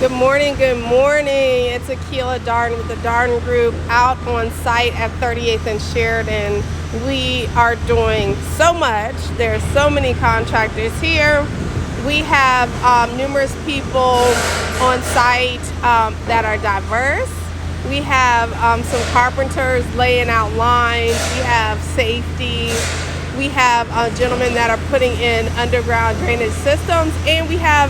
Good morning, good morning. It's Akila Darden with the Darden Group out on site at 38th and Sheridan. We are doing so much. There's so many contractors here. We have numerous people on site that are diverse. We have some carpenters laying out lines. We have safety. We have gentlemen that are putting in underground drainage systems, and we have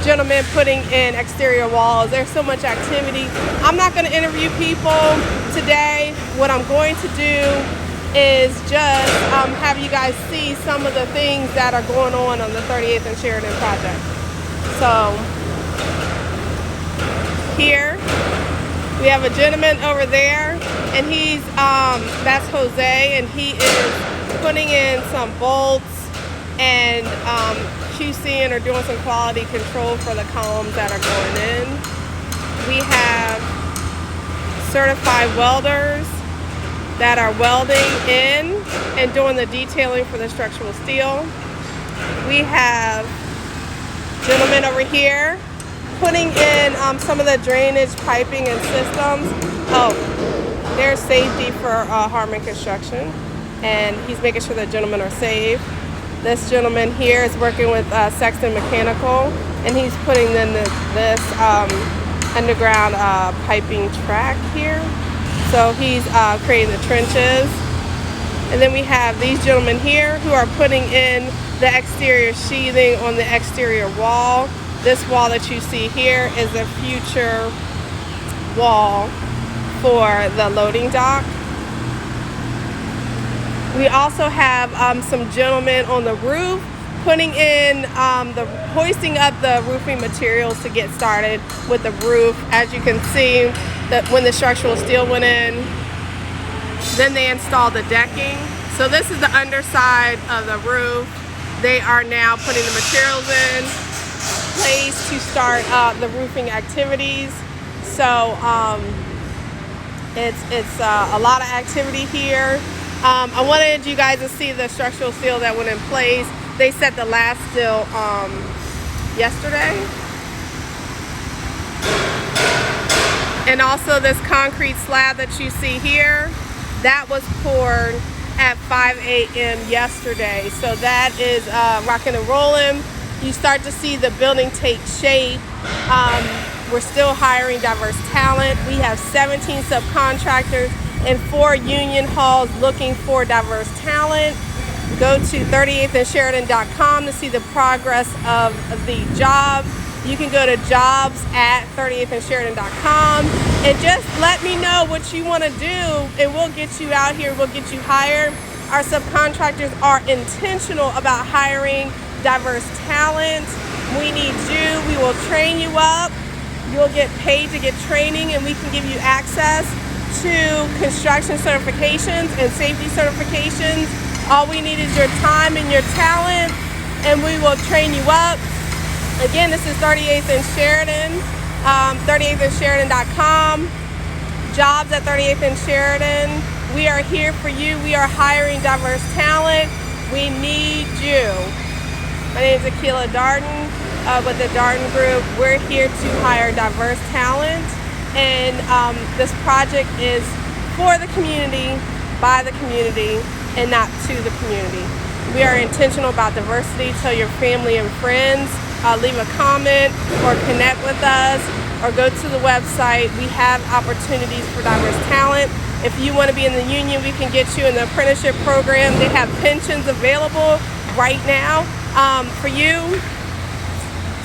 gentlemen putting in exterior walls. There's so much activity. I'm not going to interview people today. What I'm going to do is just have you guys see some of the things that are going on the 38th and Sheridan project. So here we have a gentleman over there, and he's that's Jose, and he is putting in some bolts and QCing or doing some quality control for the columns that are going in. We have certified welders that are welding in and doing the detailing for the structural steel. We have gentlemen over here putting in some of the drainage piping and systems. Oh, there's safety for Harmon Construction, and he's making sure the gentlemen are safe. This gentleman here is working with Sexton Mechanical, and he's putting in this underground piping track here. So he's creating the trenches. And then we have these gentlemen here who are putting in the exterior sheathing on the exterior wall. This wall that you see here is a future wall for the loading dock. We also have some gentlemen on the roof putting in hoisting up the roofing materials to get started with the roof. As you can see, that when the structural steel went in, then they installed the decking. So this is the underside of the roof. They are now putting the materials in place to start the roofing activities. So it's a lot of activity here. I wanted you guys to see the structural steel that went in place. They set the last steel yesterday. And also this concrete slab that you see here, that was poured at 5 a.m. yesterday. So that is rocking and rolling. You start to see the building take shape. We're still hiring diverse talent. We have 17 subcontractors and 4 union halls looking for diverse talent. Go to 38thandsheridan.com to see the progress of the job. You can go to jobs@38thandsheridan.com and just let me know what you want to do, and we'll get you out here, we'll get you hired. Our subcontractors are intentional about hiring diverse talent. We need you. We will train you up. You'll get paid to get training, and we can give you access to construction certifications and safety certifications. All we need is your time and your talent, and we will train you up. Again, this is 38th and Sheridan, 38thandsheridan.com, jobs@38th and Sheridan. We are here for you. We are hiring diverse talent. We need you. My name is Akila Darden with the Darden Group. We're here to hire diverse talent. And this project is for the community, by the community, and not to the community. We are intentional about diversity. Tell your family and friends, leave a comment or connect with us, or go to the website. We have opportunities for diverse talent. If you want to be in the union, we can get you in the apprenticeship program. They have pensions available right now for you.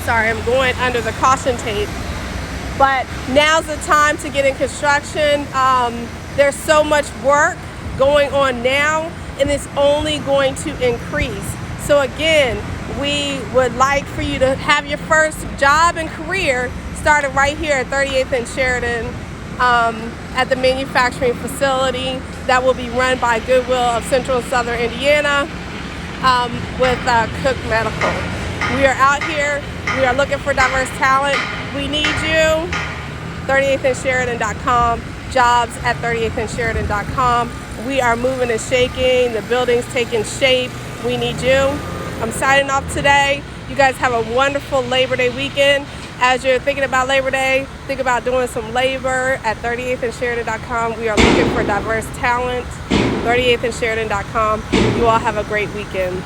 Sorry, I'm going under the caution tape. But now's the time to get in construction. There's so much work going on now, and it's only going to increase. So again, we would like for you to have your first job and career started right here at 38th and Sheridan at the manufacturing facility that will be run by Goodwill of Central and Southern Indiana with Cook Medical. We are out here. We are looking for diverse talent. We need you. 38thandsheridan.com, jobs@38thandsheridan.com. We are moving and shaking. The building's taking shape. We need you. I'm signing off today. You guys have a wonderful Labor Day weekend. As you're thinking about Labor Day, think about doing some labor at 38th and Sheridan.com. We are looking for diverse talent. 38th and Sheridan.com. You all have a great weekend.